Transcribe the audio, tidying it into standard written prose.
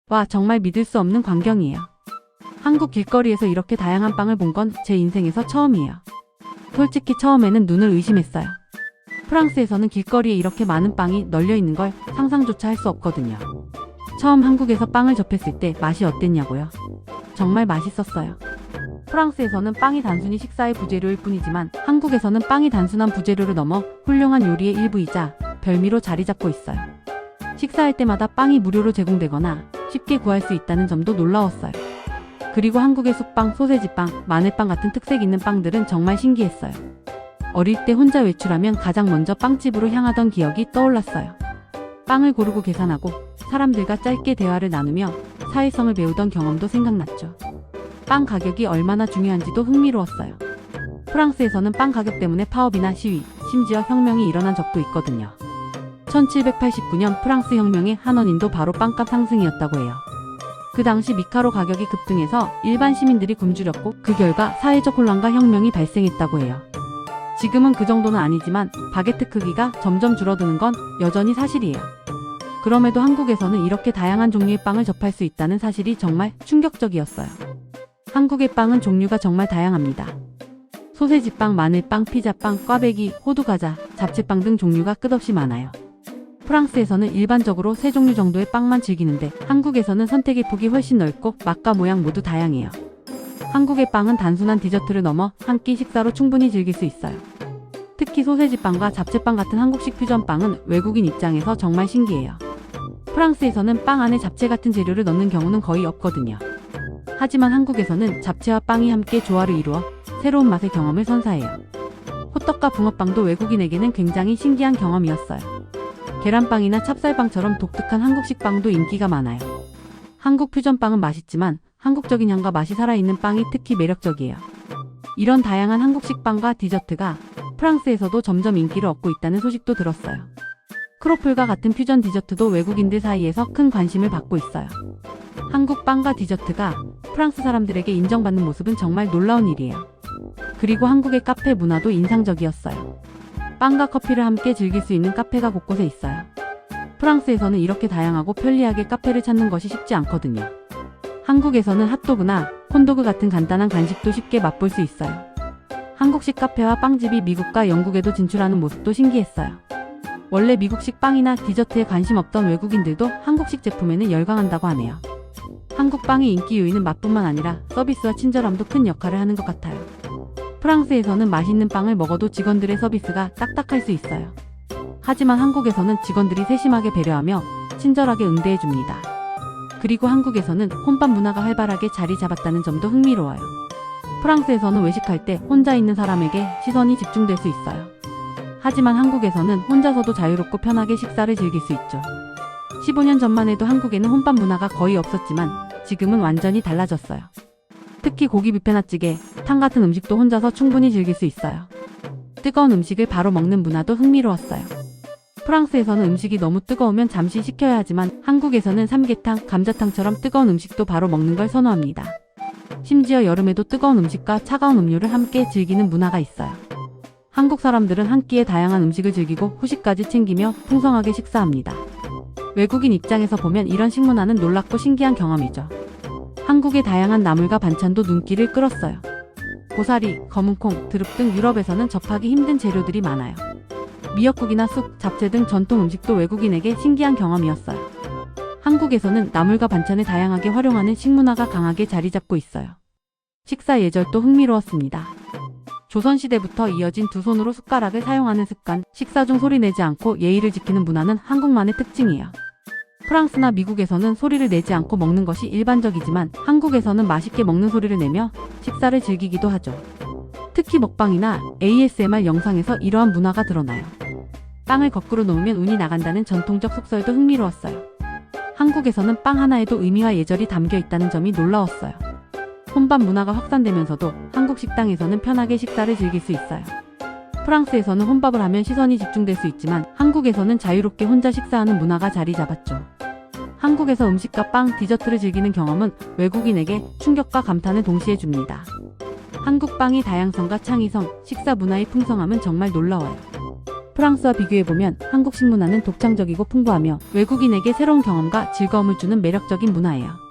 와, 정말 믿을 수 없는 광경이에요. 한국 길거리에서 이렇게 다양한 빵을 본 건 제 인생에서 처음이에요. 솔직히 처음에는 눈을 의심했어요. 프랑스에서는 길거리에 이렇게 많은 빵이 널려 있는 걸 상상조차 할 수 없거든요. 처음 한국에서 빵을 접했을 때 맛이 어땠냐고요? 정말 맛있었어요. 프랑스에서는 빵이 단순히 식사의 부재료일 뿐이지만 한국에서는 빵이 단순한 부재료를 넘어 훌륭한 요리의 일부이자 별미로 자리 잡고 있어요. 식사할 때마다 빵이 무료로 제공되거나 쉽게 구할 수 있다는 점도 놀라웠어요. 그리고 한국의 쑥빵, 소세지빵, 마늘빵 같은 특색 있는 빵들은 정말 신기했어요. 어릴 때 혼자 외출하면 가장 먼저 빵집으로 향하던 기억이 떠올랐어요. 빵을 고르고 계산하고 사람들과 짧게 대화를 나누며 사회성을 배우던 경험도 생각났죠. 빵 가격이 얼마나 중요한지도 흥미로웠어요. 프랑스에서는 빵 가격 때문에 파업이나 시위, 심지어 혁명이 일어난 적도 있거든요. 1789년 프랑스 혁명의 한 원인도 바로 빵값 상승이었다고 해요. 그 당시 미카로 가격이 급등해서 일반 시민들이 굶주렸고 그 결과 사회적 혼란과 혁명이 발생했다고 해요. 지금은 그 정도는 아니지만 바게트 크기가 점점 줄어드는 건 여전히 사실이에요. 그럼에도 한국에서는 이렇게 다양한 종류의 빵을 접할 수 있다는 사실이 정말 충격적이었어요. 한국의 빵은 종류가 정말 다양합니다. 소세지빵, 마늘빵, 피자빵, 꽈배기, 호두과자, 잡채빵 등 종류가 끝없이 많아요. 프랑스에서는 일반적으로 3종류 정도의 빵만 즐기는데 한국에서는 선택의 폭이 훨씬 넓고 맛과 모양 모두 다양해요. 한국의 빵은 단순한 디저트를 넘어 한 끼 식사로 충분히 즐길 수 있어요. 특히 소세지빵과 잡채빵 같은 한국식 퓨전빵은 외국인 입장에서 정말 신기해요. 프랑스에서는 빵 안에 잡채 같은 재료를 넣는 경우는 거의 없거든요. 하지만 한국에서는 잡채와 빵이 함께 조화를 이루어 새로운 맛의 경험을 선사해요. 호떡과 붕어빵도 외국인에게는 굉장히 신기한 경험이었어요. 계란빵이나 찹쌀빵처럼 독특한 한국식 빵도 인기가 많아요. 한국 퓨전빵은 맛있지만 한국적인 향과 맛이 살아있는 빵이 특히 매력적이에요. 이런 다양한 한국식 빵과 디저트가 프랑스에서도 점점 인기를 얻고 있다는 소식도 들었어요. 크로플과 같은 퓨전 디저트도 외국인들 사이에서 큰 관심을 받고 있어요. 한국 빵과 디저트가 프랑스 사람들에게 인정받는 모습은 정말 놀라운 일이에요. 그리고 한국의 카페 문화도 인상적이었어요. 빵과 커피를 함께 즐길 수 있는 카페가 곳곳에 있어요. 프랑스에서는 이렇게 다양하고 편리하게 카페를 찾는 것이 쉽지 않거든요. 한국에서는 핫도그나 콘도그 같은 간단한 간식도 쉽게 맛볼 수 있어요. 한국식 카페와 빵집이 미국과 영국에도 진출하는 모습도 신기했어요. 원래 미국식 빵이나 디저트에 관심 없던 외국인들도 한국식 제품에는 열광한다고 하네요. 한국 빵의 인기 요인은 맛뿐만 아니라 서비스와 친절함도 큰 역할을 하는 것 같아요. 프랑스에서는 맛있는 빵을 먹어도 직원들의 서비스가 딱딱할 수 있어요. 하지만 한국에서는 직원들이 세심하게 배려하며 친절하게 응대해줍니다. 그리고 한국에서는 혼밥 문화가 활발하게 자리 잡았다는 점도 흥미로워요. 프랑스에서는 외식할 때 혼자 있는 사람에게 시선이 집중될 수 있어요. 하지만 한국에서는 혼자서도 자유롭고 편하게 식사를 즐길 수 있죠. 15년 전만 해도 한국에는 혼밥 문화가 거의 없었지만 지금은 완전히 달라졌어요. 특히 고기 뷔페나 찌개, 탕 같은 음식도 혼자서 충분히 즐길 수 있어요. 뜨거운 음식을 바로 먹는 문화도 흥미로웠어요. 프랑스에서는 음식이 너무 뜨거우면 잠시 식혀야 하지만 한국에서는 삼계탕, 감자탕처럼 뜨거운 음식도 바로 먹는 걸 선호합니다. 심지어 여름에도 뜨거운 음식과 차가운 음료를 함께 즐기는 문화가 있어요. 한국 사람들은 한 끼에 다양한 음식을 즐기고 후식까지 챙기며 풍성하게 식사합니다. 외국인 입장에서 보면 이런 식문화는 놀랍고 신기한 경험이죠. 한국의 다양한 나물과 반찬도 눈길을 끌었어요. 고사리, 검은콩, 드릅 등 유럽에서는 접하기 힘든 재료들이 많아요. 미역국이나 쑥, 잡채 등 전통 음식도 외국인에게 신기한 경험이었어요. 한국에서는 나물과 반찬을 다양하게 활용하는 식문화가 강하게 자리 잡고 있어요. 식사 예절도 흥미로웠습니다. 조선시대부터 이어진 두 손으로 숟가락을 사용하는 습관, 식사 중 소리 내지 않고 예의를 지키는 문화는 한국만의 특징이에요. 프랑스나 미국에서는 소리를 내지 않고 먹는 것이 일반적이지만 한국에서는 맛있게 먹는 소리를 내며 식사를 즐기기도 하죠. 특히 먹방이나 ASMR 영상에서 이러한 문화가 드러나요. 빵을 거꾸로 놓으면 운이 나간다는 전통적 속설도 흥미로웠어요. 한국에서는 빵 하나에도 의미와 예절이 담겨 있다는 점이 놀라웠어요. 혼밥 문화가 확산되면서도 한국 식당에서는 편하게 식사를 즐길 수 있어요. 프랑스에서는 혼밥을 하면 시선이 집중될 수 있지만 한국에서는 자유롭게 혼자 식사하는 문화가 자리 잡았죠. 한국에서 음식과 빵, 디저트를 즐기는 경험은 외국인에게 충격과 감탄을 동시에 줍니다. 한국 빵의 다양성과 창의성, 식사 문화의 풍성함은 정말 놀라워요. 프랑스와 비교해보면 한국 식문화는 독창적이고 풍부하며 외국인에게 새로운 경험과 즐거움을 주는 매력적인 문화예요.